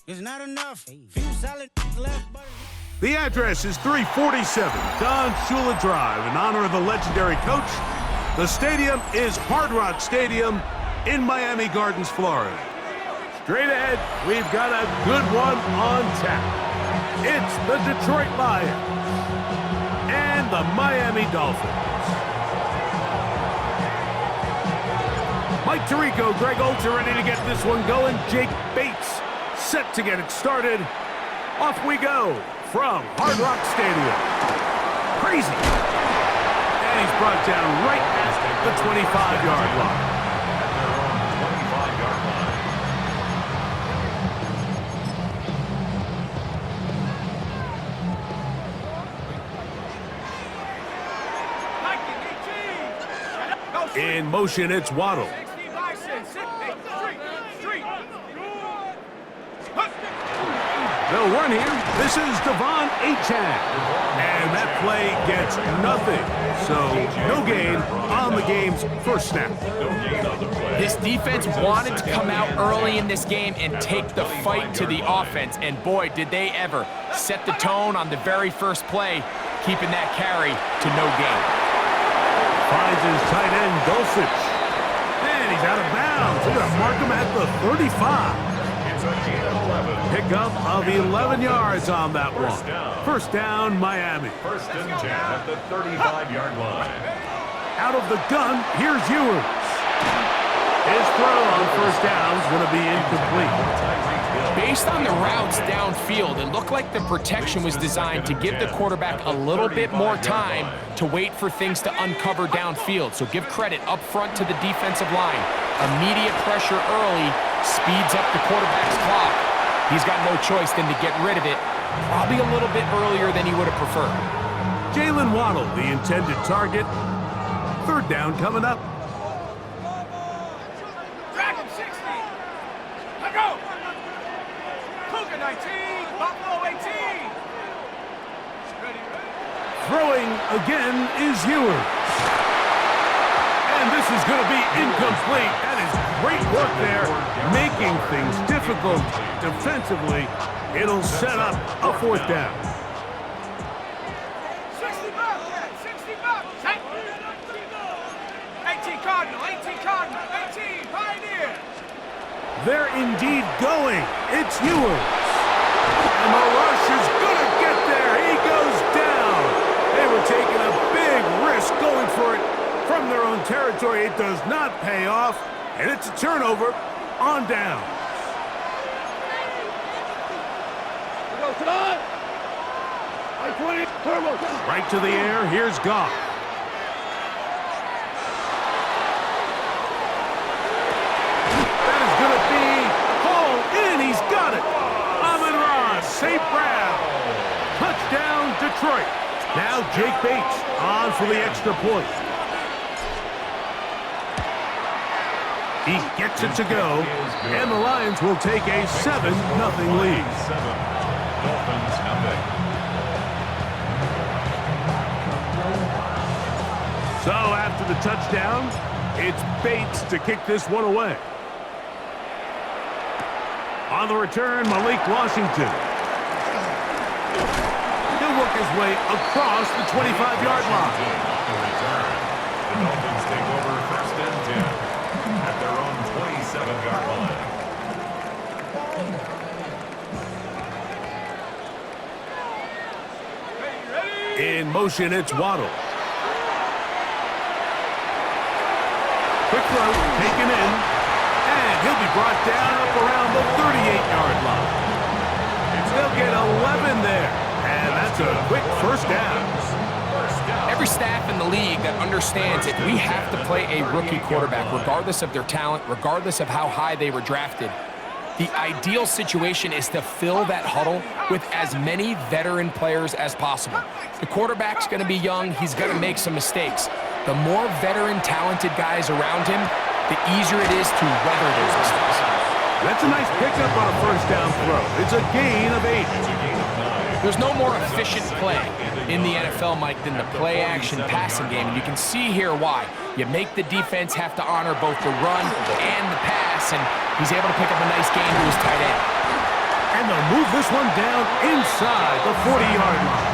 It's not enough. Few solid left, but... The address is 347 Don Shula Drive. In honor of the legendary coach, the stadium is Hard Rock Stadium in Miami Gardens, Florida. Straight ahead, we've got a good one on tap. It's the Detroit Lions and the Miami Dolphins. Mike Tirico, Greg Olds are ready to get this one going. Jake Bates set to get it started. Off we go from Hard Rock Stadium. Crazy. And he's brought down right at the 25-yard line. In motion, it's Waddle. They'll run here. This is Devon Achane. And that play gets nothing. So no gain on the game's first snap. This defense wanted to come out early in this game and take the fight to the offense. And boy, did they ever set the tone on the very first play, keeping that carry to no gain. Finds his tight end, Dulcich. And he's out of bounds. They're going to mark him at the 35. Pickup of 11 yards on that one. First down, Miami. First and 10 at the 35-yard line. Out of the gun, here's Ewers. His throw on first down is going to be incomplete. Based on the routes downfield, it looked like the protection was designed to give the quarterback a little bit more time to wait for things to uncover downfield. So give credit up front to the defensive line. Immediate pressure early speeds up the quarterback's clock. He's got no choice than to get rid of it, probably a little bit earlier than he would have preferred. Jalen Waddle, the intended target. Third down coming up. Dragon 60. Let go. Cougar 19. Buffalo 18. Ready. Throwing again is Ewers. And this is going to be incomplete. That is great work there, making things difficult defensively. It'll set up a fourth down. 60 bucks. 60 bucks. 18 Cardinal. 18 Cardinal. 18 Pioneer. They're indeed going. It's Ewers. And the rush is going to get there. He goes down. They were taking a big risk going for it from their own territory. It does not pay off, and it's a turnover on down. Right to the air. Here's Goff. That is going to be hauled in. He's got it. Amon-Ra, St. Brown. Touchdown, Detroit. Now Jake Bates on for the extra point. He gets it to go, and the Lions will take a 7-0 lead. Dolphins nothing. So after the touchdown, it's Bates to kick this one away. On the return, Malik Washington. He'll work his way across the 25-yard line. The Dolphins take over first and 10 at their own 27-yard line. In motion, it's Waddle. Quick throw, taken in, and he'll be brought down up around the 38-yard line. They'll get 11 there, and that's a quick first down. Every staff in the league that understands it, we have to play a rookie quarterback, regardless of their talent, regardless of how high they were drafted. The ideal situation is to fill that huddle with as many veteran players as possible. The quarterback's going to be young. He's going to make some mistakes. The more veteran, talented guys around him, the easier it is to weather those mistakes. That's a nice pickup on a first down throw. It's a gain of 8. There's no more efficient play in the NFL, Mike, than the play-action passing game. And you can see here why. You make the defense have to honor both the run and the pass, and he's able to pick up a nice gain to his tight end. And move this one down inside the 40-yard line.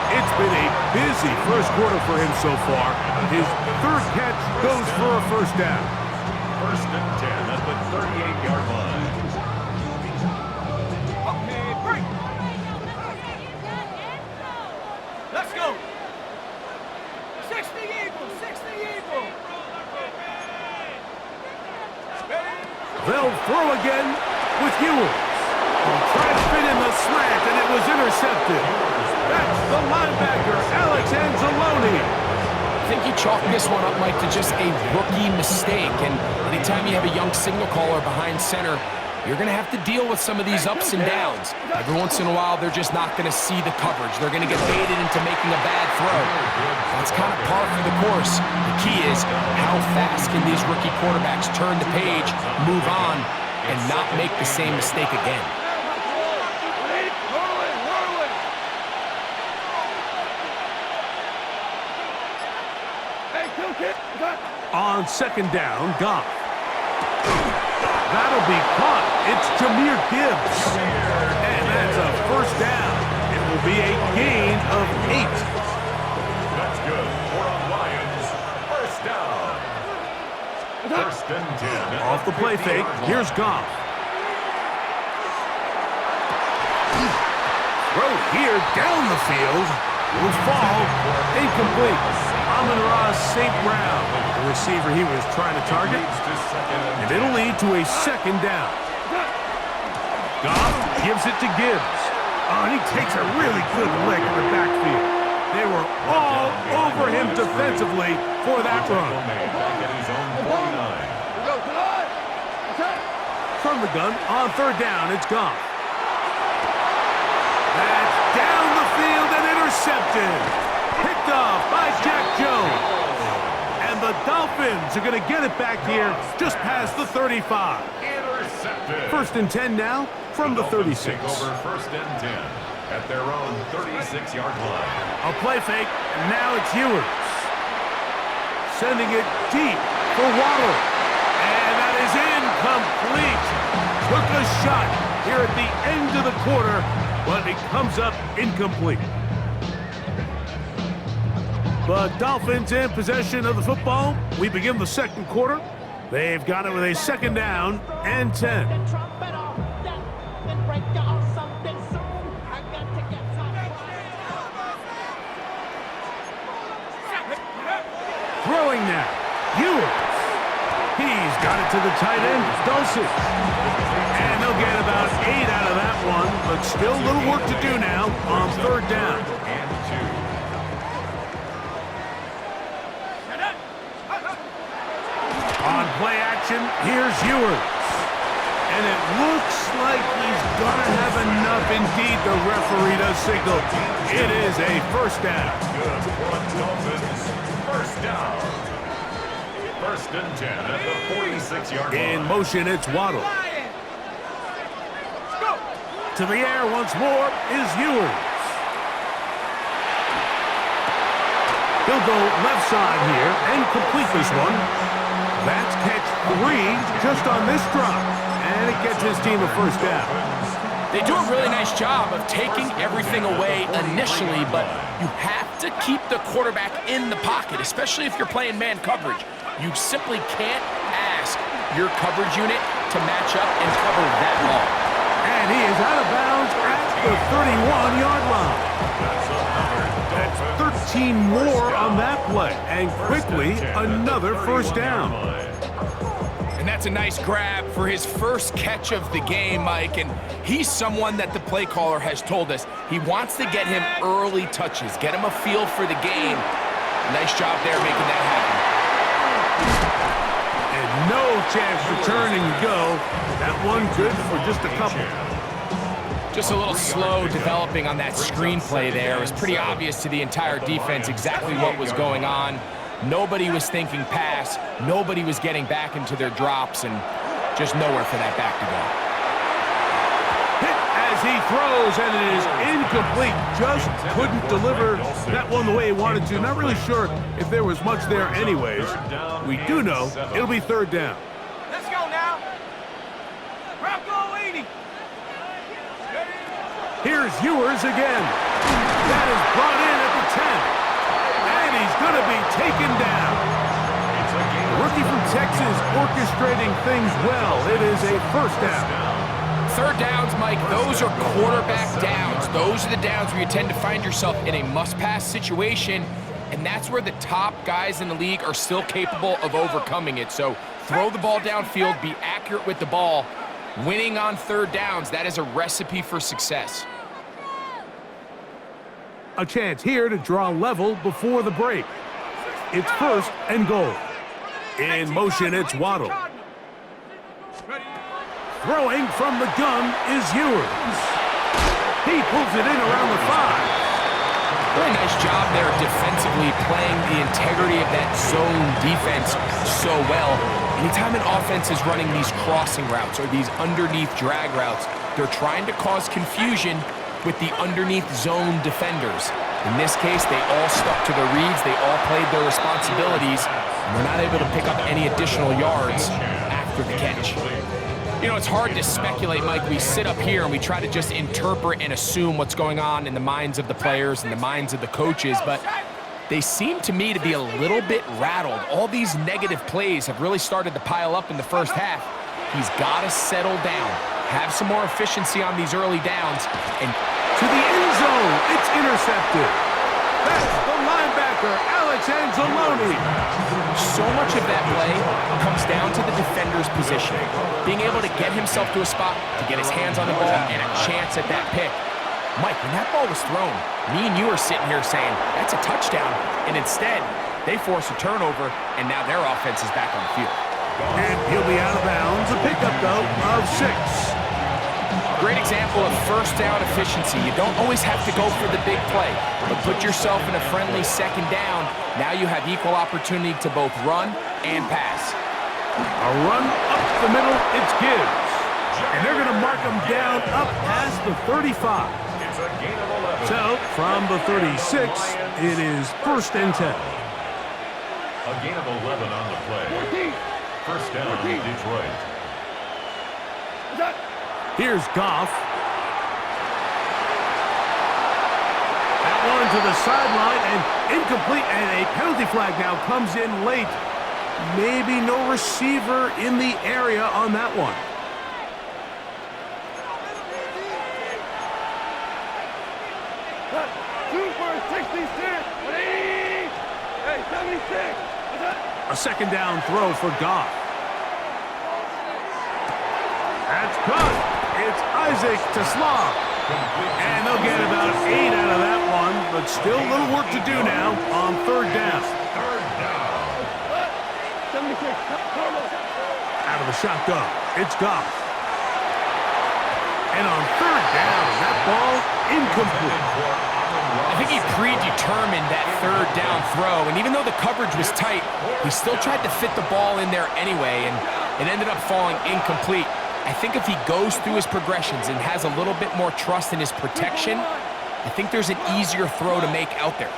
It's been a busy first quarter for him so far. His third catch goes for a first down. First and 10 at the 38-yard line. Okay, break. Let's go. 60 Eagles, 60 Eagles. They'll throw again with Ewers. He'll try to fit in the slant, and it was intercepted. That's the linebacker, Alex Anzalone. I think you chalk this one up, Mike, to just a rookie mistake. And anytime you have a young signal caller behind center, you're going to have to deal with some of these ups and downs. Every once in a while, they're just not going to see the coverage. They're going to get baited into making a bad throw. That's kind of par for the course. The key is how fast can these rookie quarterbacks turn the page, move on, and not make the same mistake again. On second down, Goff. That'll be caught. It's Jahmyr Gibbs. And that's a first down. It will be a gain of 8. That's good. For the Lions. First down. First and 10. Off the play fake, here's Goff. Throw here down the field. Will fall. Incomplete. Amon-Ra St. Brown, the receiver he was trying to target. And it'll lead to a second down. Goff gives it to Gibbs. Oh, and he takes a really good lick in the backfield. They were all over him defensively for that run. From the gun, on third down, it's Goff. That's down the field and intercepted. Picked off by Jack Jones. And the Dolphins are going to get it back here just past the 35. Intercepted. First and 10 now from the 36. Take over first and 10 at their own 36-yard line. A play fake, and now it's Ewers. Sending it deep for Waddle. And that is incomplete. Took a shot here at the end of the quarter, but it comes up incomplete. The Dolphins in possession of the football. We begin the second quarter. They've got it with a second down and 10. Throwing now. Ewers. He's got it to the tight end, Dulcich. And they'll get about 8 out of that one, but still a little work to do now on third down. On play action, here's Ewers. And it looks like he's going to have enough. Indeed, the referee does signal. It is a first down. Good for the Dolphins. First down. First and 10 at the 46-yard line. In motion, it's Waddle. To the air once more is Ewers. He'll go left side here and complete this one. That's catch 3 just on this drop. And it gets his team a first down. They do a really nice job of taking everything away initially, but you have to keep the quarterback in the pocket, especially if you're playing man coverage. You simply can't ask your coverage unit to match up and cover that long. And he is out of bounds at the 31-yard line. That's 13 more on that play. And quickly, another first down. And that's a nice grab for his first catch of the game, Mike. And he's someone that the play caller has told us he wants to get him early touches, get him a feel for the game. Nice job there making that happen. And no chance to turn and go. That one good for just a couple. Just a little slow developing on that screenplay there. It was pretty obvious to the entire defense exactly what was going on. Nobody was thinking pass. Nobody was getting back into their drops, and just nowhere for that back to go. Hit as he throws, and it is incomplete. Just couldn't deliver that one the way he wanted to. Not really sure if there was much there anyways. We do know it'll be third down. Let's go now. Bronco 80. Here's Ewers again. That is brought in at the 10. And he's going to be taken down. The rookie from Texas orchestrating things well. It is a first down. Third downs, Mike, those are quarterback downs. Those are the downs where you tend to find yourself in a must-pass situation, and that's where the top guys in the league are still capable of overcoming it. So throw the ball downfield, be accurate with the ball. Winning on third downs, that is a recipe for success. A chance here to draw level before the break. It's first and goal. In motion, it's Waddle. Throwing from the gun is Ewers. He pulls it in around the 5. Really nice job there defensively, playing the integrity of that zone defense so well. Anytime an offense is running these crossing routes or these underneath drag routes, they're trying to cause confusion with the underneath zone defenders. In this case, they all stuck to their reads, they all played their responsibilities, and they're not able to pick up any additional yards after the catch. You know, it's hard to speculate, Mike. We sit up here and we try to just interpret and assume what's going on in the minds of the players and the minds of the coaches, but they seem to me to be a little bit rattled. All these negative plays have really started to pile up in the first half. He's got to settle down, have some more efficiency on these early downs, and to the end zone, it's intercepted. That's the linebacker, Alex Anzalone. So much of that play comes down to the defender's position. Being able to get himself to a spot, to get his hands on the ball, and a chance at that pick. Mike, when that ball was thrown, me and you are sitting here saying, that's a touchdown. And instead, they force a turnover, and now their offense is back on the field. And he'll be out of bounds. A pickup, though, of 6. Great example of first down efficiency. You don't always have to go for the big play, but put yourself in a friendly second down. Now you have equal opportunity to both run and pass. A run up the middle, it's Gibbs. And they're going to mark him down up past the 35. So, from the 36, it is first and 10. A gain of 11 on the play. First down, Detroit. Here's Goff. That one to the sideline and incomplete, and a penalty flag now comes in late. Maybe no receiver in the area on that one. A second down throw for Goff. That's caught. It's Isaac to Slav. And they'll get about 8 out of that one, but still a little work to do now on third down. Out of the shotgun, it's Goff. And on third down, that ball incomplete. I think he predetermined that third down throw, and even though the coverage was tight, he still tried to fit the ball in there anyway, and it ended up falling incomplete. I think if he goes through his progressions and has a little bit more trust in his protection, I think there's an easier throw to make out there.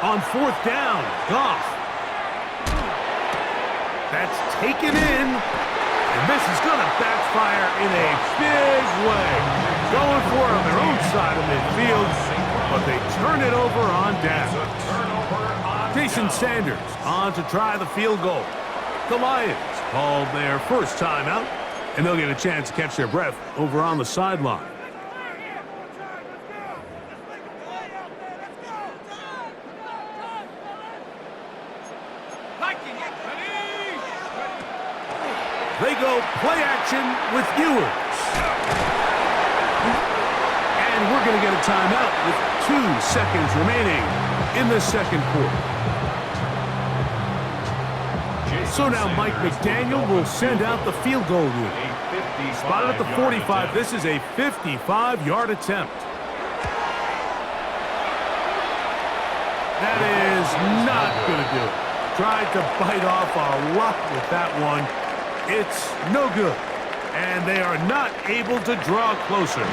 On fourth down, Goff. That's taken in, and this is going to backfire in a big way. Going for it on their own side of midfield, but they turn it over on down. Jason Sanders on to try the field goal. The Lions called their first timeout, and they'll get a chance to catch their breath over on the sideline. They go play action with Ewers. And we're going to get a timeout with 2 seconds remaining in the second quarter. So now Mike McDaniel will send out the field goal rule. Spotted at the 45. This is a 55-yard attempt. That is not going to do it. Tried to bite off a lot with that one. It's no good. And they are not able to draw closer.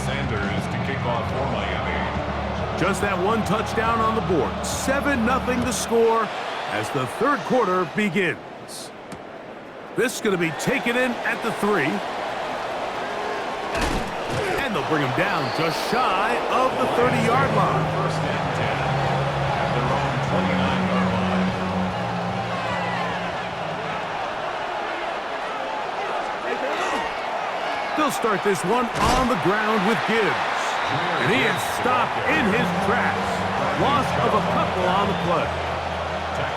Sanders to kick off for Miami. Just that one touchdown on the board. 7-0 the score as the third quarter begins. This is going to be taken in at the 3. And they'll bring him down just shy of the 30-yard line. First and 10 at their own 29-yard line. They'll start this one on the ground with Gibbs. And he is stopped in his tracks. Loss of a couple on the play.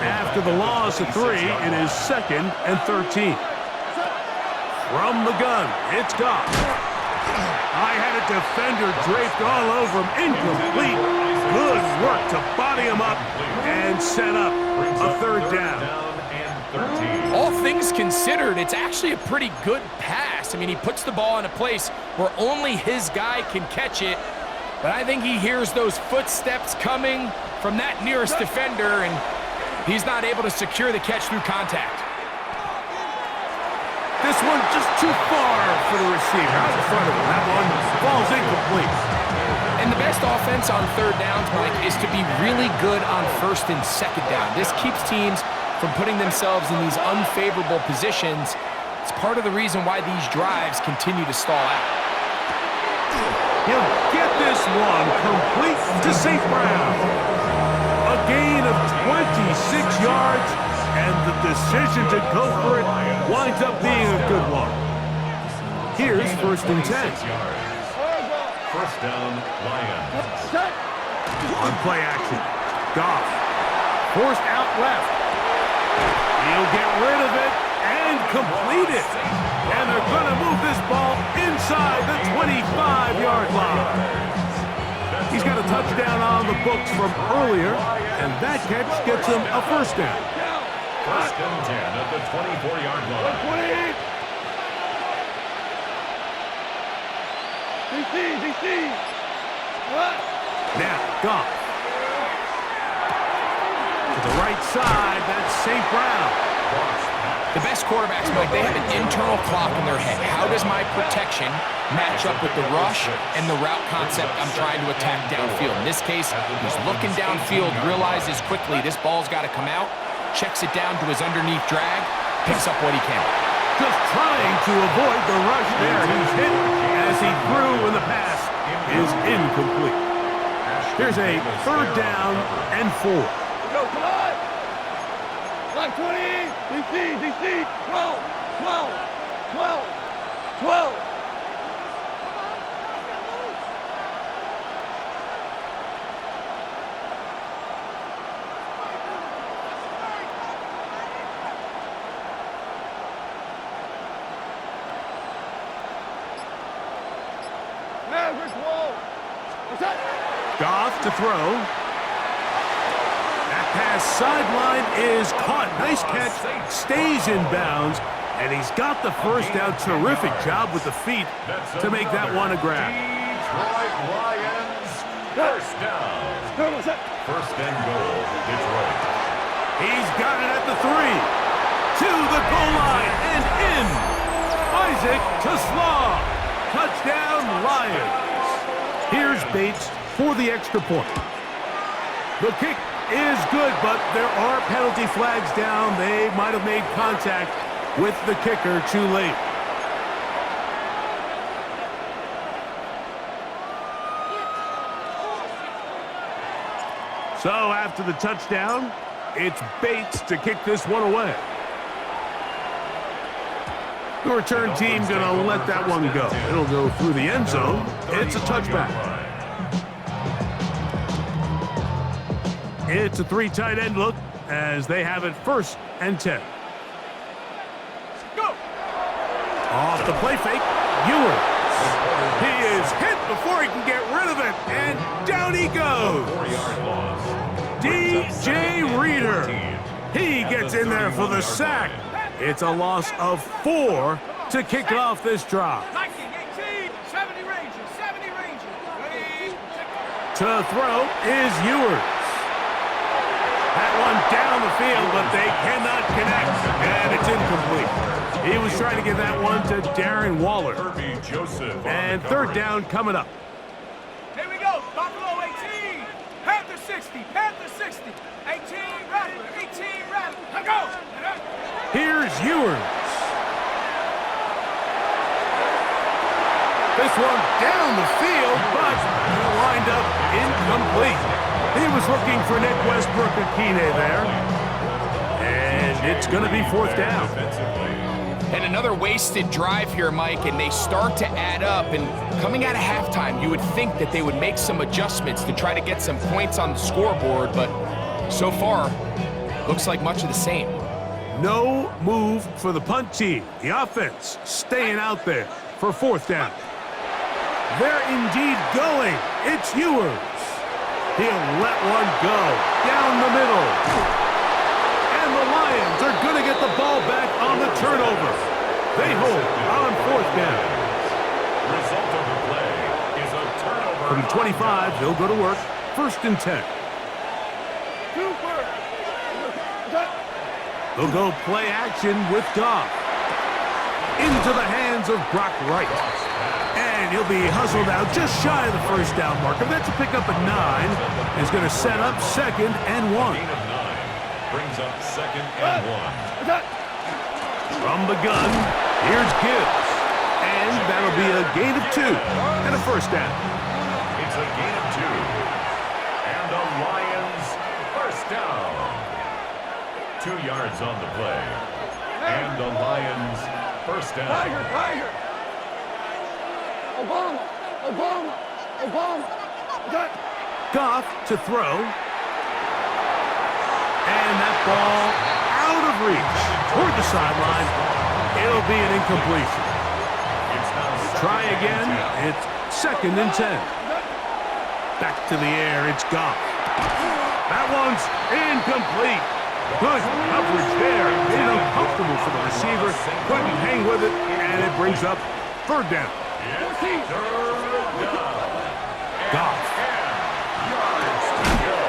After the loss of 3, it is 2nd and 13. From the gun, it's Goff. I had a defender draped all over him. Incomplete. Good work to body him up and set up a third down. All things considered, it's actually a pretty good pass. I mean, he puts the ball in a place where only his guy can catch it. But I think he hears those footsteps coming from that nearest defender, and he's not able to secure the catch through contact. This one just too far for the receiver. Out in front of him. That one falls incomplete. And the best offense on third downs, Mike, is to be really good on first and second down. This keeps teams from putting themselves in these unfavorable positions. It's part of the reason why these drives continue to stall out. He'll get this one complete to St. Brown. A gain of 26 yards, and the decision to go for it winds up being a good one. Here's first and 10. First down, Lions. On play action, Goff forced out left. He'll get rid of it and complete it. And they're going to move this ball inside the 25-yard line. He's got a touchdown on the books from earlier, and that catch gets him a first down. First and 10 at the 24-yard line. Now, Goff. To the right side, that's St. Brown. The best quarterbacks, Mike, they have an internal clock in their head. How does my protection match up with the rush and the route concept I'm trying to attack downfield? In this case, he's looking downfield, realizes quickly this ball's got to come out, checks it down to his underneath drag, picks up what he can. Just trying to avoid the rush there. He's hit as he threw, and the pass is incomplete. Here's a third down and 4. Go, come on! Like 20! DC! 12! 12! Goff to throw. That pass sideline is caught. Nice catch. Stays in bounds. And he's got the first down. Terrific job with the feet to make that one a grab. Detroit Lions, first down. First and goal, Detroit. He's got it at the 3. To the goal line and in. Isaac to Slaw. Touchdown, Lions. Here's Bates for the extra point. The kick is good, but there are penalty flags down. They might have made contact with the kicker too late. So after the touchdown, it's Bates to kick this one away. The return team going to let that one go. It'll go through the end zone. It's a touchback. It's a 3 tight end look as they have it first and 10. Go! Off the play fake, Ewers. He is hit before he can get rid of it, and down he goes. 4-yard loss. DJ Reader. He gets in there for the sack. It's a loss of 4 to kick off this drive. 19, 18, 70 Rangers. Ready? To throw is Ewers. That one down the field, but they cannot connect, and it's incomplete. He was trying to get that one to Darren Waller. Kirby Joseph. And third down coming up. Here we go. Buffalo 18. Panther 60. Panther 60. 18 Rattler. 18 Rattler. Let's go. Here's Ewers. This one down the field, but lined up incomplete. He was looking for Nick Westbrook-Akine there. And it's going to be fourth down. And another wasted drive here, Mike, and they start to add up. And coming out of halftime, you would think that they would make some adjustments to try to get some points on the scoreboard, but so far, looks like much of the same. No move for the punt team. The offense staying out there for fourth down. They're indeed going. It's Ewers. He'll let one go down the middle. And the Lions are going to get the ball back on the turnover. They hold on fourth down. Result of the play is a turnover. From 25, they'll go to work. First and 10. They'll go play action with Goff. Into the hands of Brock Wright. And he'll be hustled out just shy of the first down marker. That's a pickup at 9. Is going to set up second and 1. Gain of 9 brings up second and 1. From the gun, here's Gibbs. And that'll be a gain of 2 and a first down. It's a gain of 2. And the Lions first down. 2 yards on the play. And the Lions first down. Tiger. Obama. Goff to throw. And that ball out of reach toward the sideline. It'll be an incompletion. It's now Try again. It's second and 10. Back to the air. It's Goff. That one's incomplete. Good coverage there. Made it uncomfortable for the receiver. Couldn't hang with it. And it brings up third down. Goff.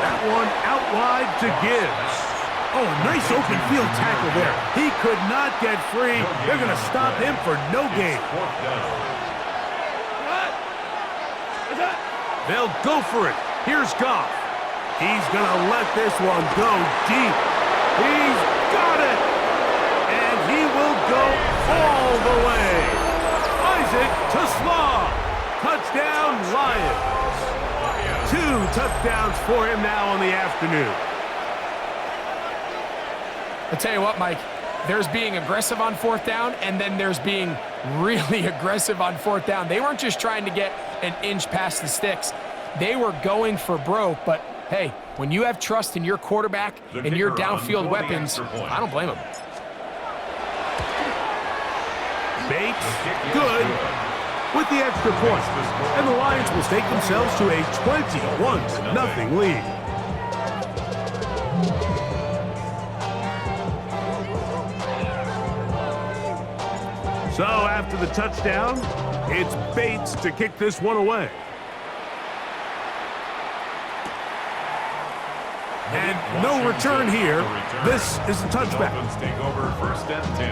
That one out wide to Gibbs. Oh, nice open field tackle there. He could not get free. They're going to stop him for no gain. They'll go for it. Here's Goff. He's going to let this one go deep. He's got it. And he will go all the way. Isaac to Slaw. Touchdown, Lions. 2 touchdowns for him now on the afternoon. I'll tell you what, Mike, there's being aggressive on fourth down, and then there's being really aggressive on fourth down. They weren't just trying to get an inch past the sticks. They were going for broke, but hey, when you have trust in your quarterback and your downfield weapons, I don't blame them. Bates, good, with the extra point. And the Lions will take themselves to a 21-0 lead. So after the touchdown, it's Bates to kick this one away. And no return here. This is a touchback. Dolphins take over first and 10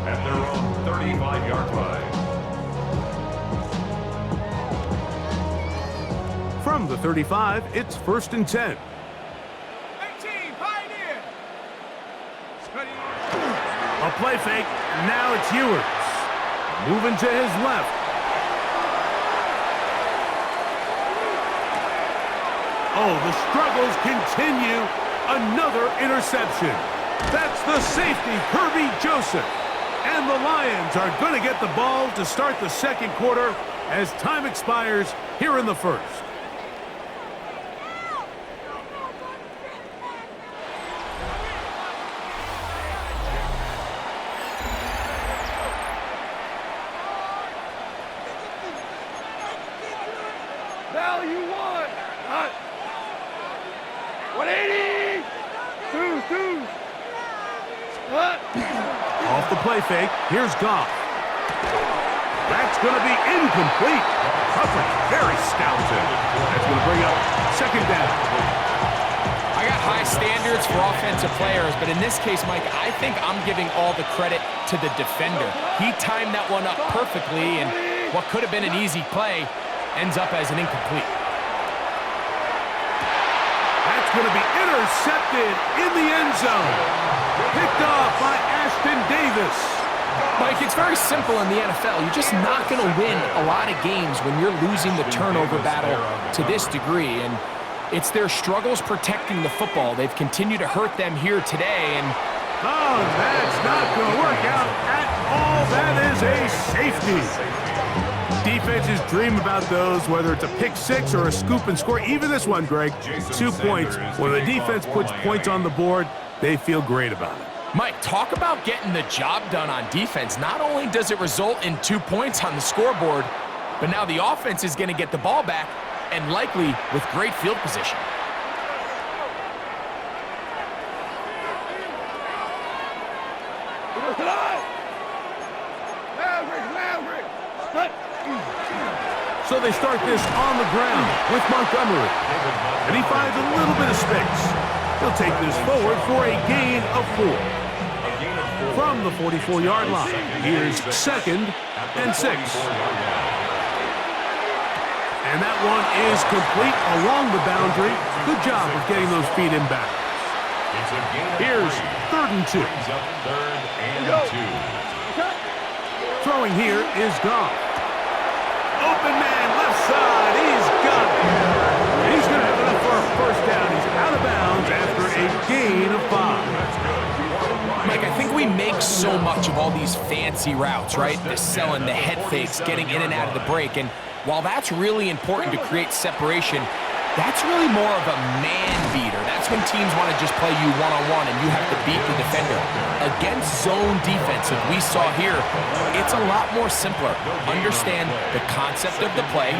at their own 35-yard line. From the 35, it's first and 10. 18 Pioneer. Ready. A play fake, and now it's Ewers. Moving to his left. Oh, the struggles continue. Another interception. That's the safety, Kirby Joseph. And the Lions are going to get the ball to start the second quarter as time expires here in the first. Value 1. 180. Two. Off the play fake, here's Goff. That's going to be incomplete. Coverage very stout. That's going to bring up second down. I I got high standards for offensive players, but in this case, Mike, I think I'm giving all the credit to the defender. He timed that one up perfectly, and what could have been an easy play ends up as an incomplete. That's going to be intercepted in the end zone. Picked off by Ashton Davis. Mike, it's very simple in the NFL. You're just not going to win a lot of games when you're losing the turnover battle to this degree, and it's their struggles protecting the football. They've continued to hurt them here today, and oh, that's not going to work out at all. That is a safety. Defenses dream about those, whether it's a pick six or a scoop and score. Even this one, Greg, 2 points. When the defense puts points on the board, they feel great about it. Mike, talk about getting the job done on defense. Not only does it result in 2 points on the scoreboard, but now the offense is going to get the ball back, and likely with great field position. So they start this on the ground with Montgomery. And he finds a little bit of space. He'll take this forward for a gain of 4. From the 44-yard line, here's 2nd and 6. And that one is complete along the boundary. Good job of getting those feet in back. Here's 3rd and 2. Throwing here is Goff. Open man, left side, he's got it. He's going to have enough for a first down. He's out of bounds after a gain of 5. Mike, I think we make so much of all these fancy routes, right? The selling, the head fakes, getting in and out of the break. And while that's really important to create separation, that's really more of a man beater. That's when teams want to just play you one-on-one and you have to beat the defender. Against zone defense, like we saw here, it's a lot more simpler. Understand the concept of the play,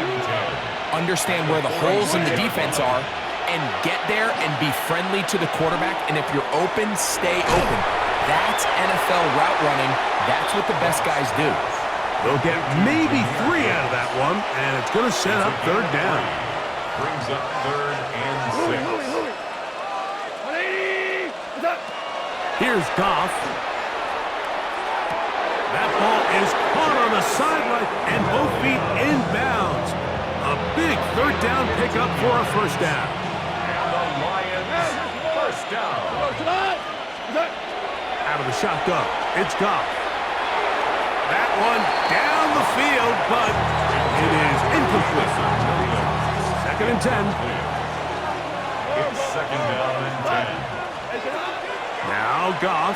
understand where the holes in the defense are, and get there and be friendly to the quarterback. And if you're open, stay open. That's NFL route running. That's what the best guys do. They'll get maybe 3 out of that one, and it's going to set up 3rd down. Brings up 3rd and 6. Here's Goff. That ball is caught on the sideline, and both feet in bounds. A big 3rd down pickup for a first down. And the Lions, first down. Out of the shotgun, it's Goff. That one down the field, but it is incomplete. 2nd and 10. It's 2nd down and 10. Now Goff.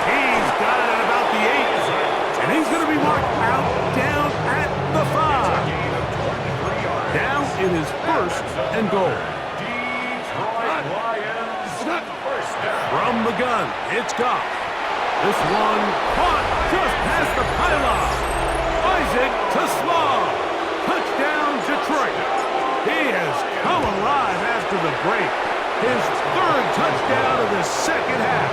He's got it at about the 8. And he's going to be marked out down at the 5. Down in his 1st and goal. Detroit Lions, first down. From the gun, it's Goff. This one caught just past the pylon. Isaac to Small. Touchdown, Detroit. He has come alive after the break. His 3rd touchdown of the 2nd half.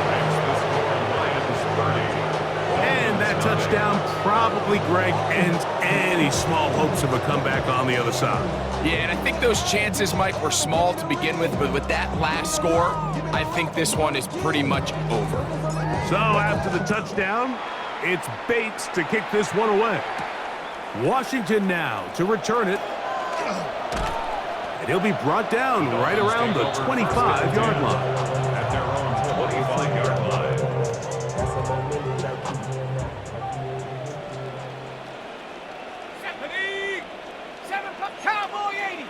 And that touchdown probably, Greg, ends any small hopes of a comeback on the other side. Yeah, and I think those chances, Mike, were small to begin with, but with that last score, I think this one is pretty much over. So after the touchdown, it's Bates to kick this one away. Washington now to return it. And he'll be brought down right around the 25-yard line. At their own 25-yard line. Cowboy 80.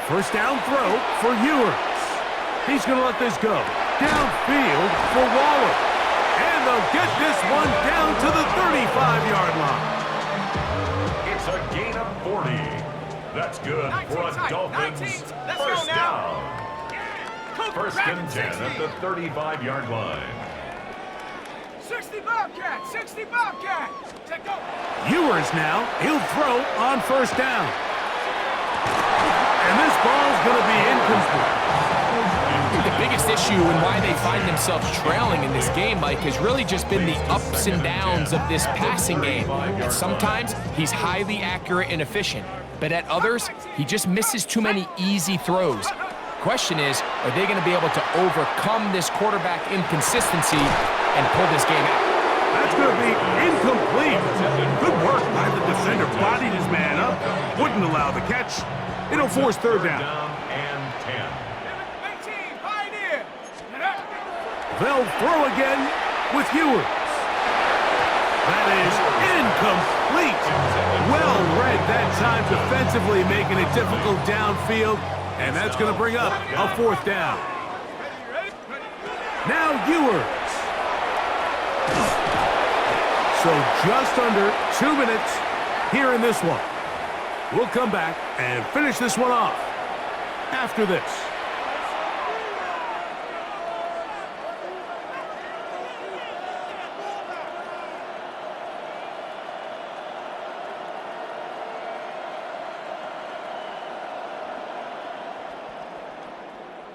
First down throw for Ewers. He's going to let this go. Downfield for Waller. And they'll get this one down to the 35-yard line. It's a gain of 40. That's good for a Dolphins first down. First and 10 at the 35-yard line. 60 Bobcat, 60 Bobcat. Check go. Ewers now, he'll throw on first down. And this ball's going to be incomplete. The biggest issue and why they find themselves trailing in this game, Mike, has really just been the ups and downs of this passing game. And sometimes he's highly accurate and efficient. but at others, he just misses too many easy throws. Question is, are they going to be able to overcome this quarterback inconsistency and pull this game out? That's going to be incomplete. Good work by the defender. Bodied his man up. Wouldn't allow the catch. It'll force third down. And 10. They'll throw again with Ewers. That is incomplete. Well read that time defensively, making it difficult downfield. And that's going to bring up a fourth down. Now Ewers. So just under 2 minutes here in this one. We'll come back and finish this one off after this.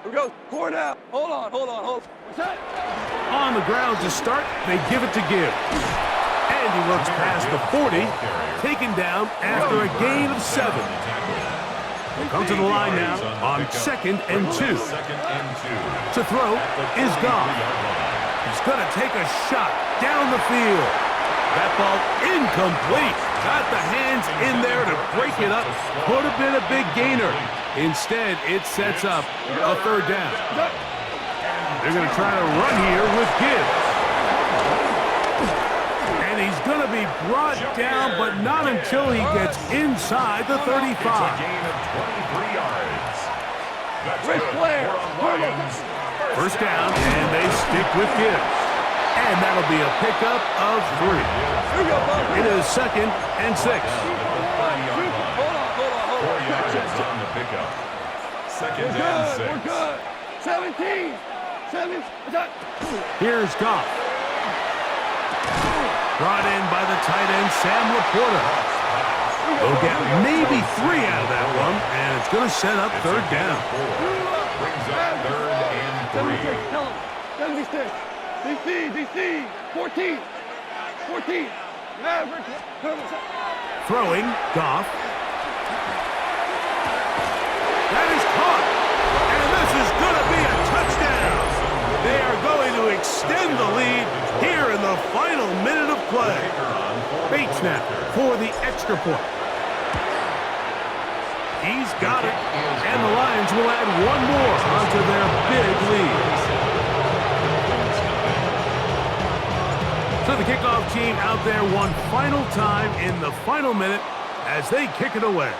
Here we go. Core now. Hold on. What's that? On the ground to start, they give it to Gibbs. And he looks past the 40, taken down after a gain of 7. He'll come to the line now on 2nd and 2. To throw is Goff. He's going to take a shot down the field. That ball incomplete. Got the hands in there to break it up. Could have been a big gainer. Instead, it sets up a third down. They're going to try to run here with Gibbs. And he's going to be brought down, but not until he gets inside the 35. Gain of 23 yards. First down, and they stick with Gibbs. And that'll be a pickup of 3. It is 2nd and 6. Hold on. 4 yards on the pickup. 2nd and 6. We're good. 17. Here's Goff. Brought in by the tight end, Sam Laporta. They'll get maybe 3 out of that one, and it's going to set up third down. Brings up 3rd and 3. Tell him. 76. DC. 14. Throwing, Goff. That is caught. And this is going to be a touchdown. They are going to extend the lead here in the final minute of play. Bates now for the extra point. He's got it. And the Lions will add one more onto their big lead. So the kickoff team out there one final time in the final minute as they kick it away.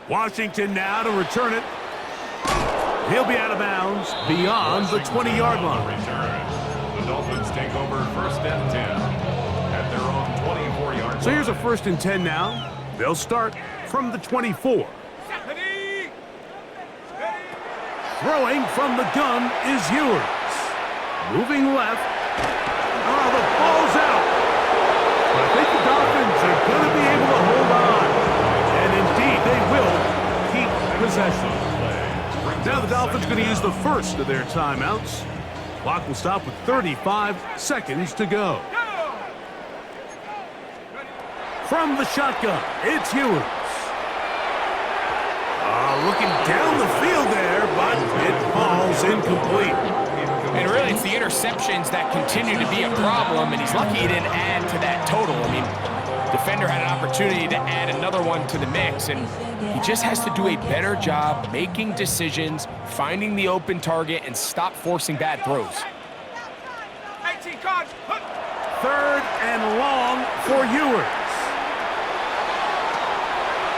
Washington now to return it. He'll be out of bounds beyond the 20-yard line. The Dolphins take over 1st and 10 at their own 24-yard line. So here's a 1st and 10 now. They'll start from the 24. Throwing from the gun is Ewers. Moving left. Oh, the ball's out. But I think the Dolphins are going to be able to hold on. And indeed, they will keep possession. Now the Dolphins are going to use the first of their timeouts. Clock will stop with 35 seconds to go. From the shotgun, it's Ewers. Looking down the field there, but it falls incomplete. And really, it's the interceptions that continue to be a problem, and he's lucky he didn't add to that total. I mean, defender had an opportunity to add another one to the mix, and he just has to do a better job making decisions, finding the open target, and stop forcing bad throws. 3rd and long for Ewers.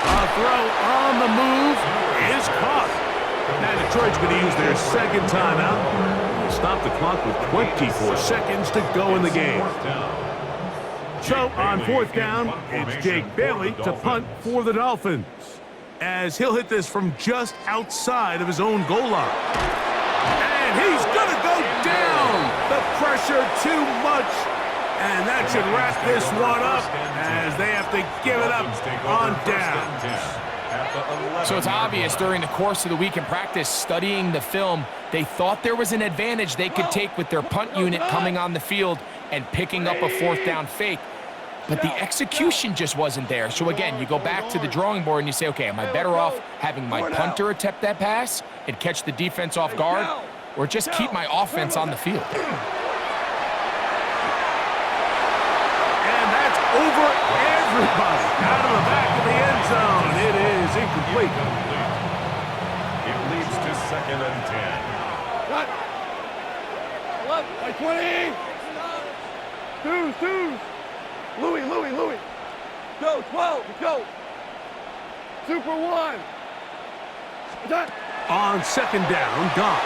A throw on the move is caught. Now Detroit's going to use their 2nd timeout. Stop the clock with 24 seconds to go in the game. So on 4th down, it's Jake Bailey to punt for the Dolphins, as he'll hit this from just outside of his own goal line. And he's going to go down. The pressure too much. And that should wrap this one up as they have to give it up on down. So it's obvious during the course of the week in practice, studying the film, they thought there was an advantage they could take with their punt unit coming on the field and picking up a 4th down fake. but the execution just wasn't there. So again, you go back to the drawing board and you say, okay, am I better off having my punter attempt that pass and catch the defense off guard, or just keep my offense on the field? And that's over everybody. Out of the back of the end zone. It is incomplete. It leads to 2nd and 10. Cut. 20. Two. Louis. Go, 12, go. Super 1. Done. On 2nd down, Goff.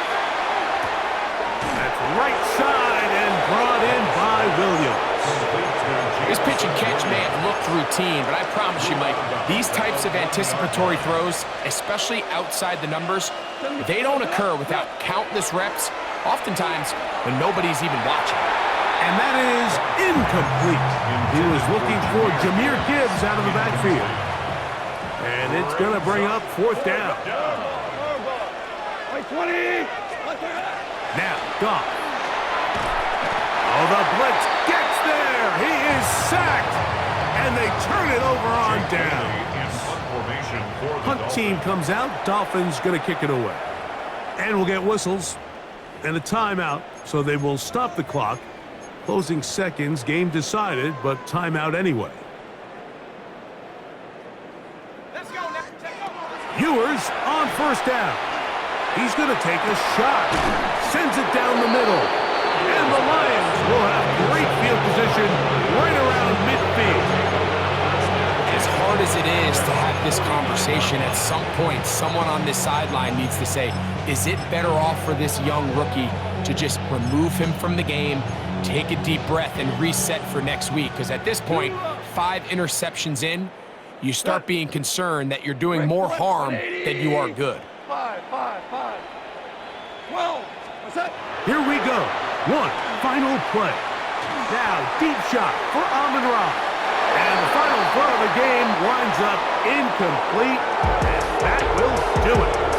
That's right side and brought in by Williams. This pitch and catch may have looked routine, but I promise you, Mike, these types of anticipatory throws, especially outside the numbers, they don't occur without countless reps, oftentimes when nobody's even watching. And that is incomplete. He was looking for Jahmyr Gibbs out of the backfield. And it's going to bring up 4th down. 20. Now, Goff. Oh, the blitz gets there. He is sacked. And they turn it over on down. Hunt team comes out. Dolphins going to kick it away. And we'll get whistles and a timeout, so they will stop the clock. Closing seconds, game decided, but timeout anyway. Let's go. Ewers on 1st down. He's going to take a shot. Sends it down the middle. And the Lions will have great field position right around midfield. As hard as it is to have this conversation, at some point, someone on this sideline needs to say, is it better off for this young rookie to just remove him from the game, take a deep breath, and reset for next week? Because at this point, 5 interceptions in, you start being concerned that you're doing more harm than you are good. 5. 12. What's that? Here we go. One final play. Now, deep shot for Amon-Ra. And the final throw of the game winds up incomplete. And that will do it.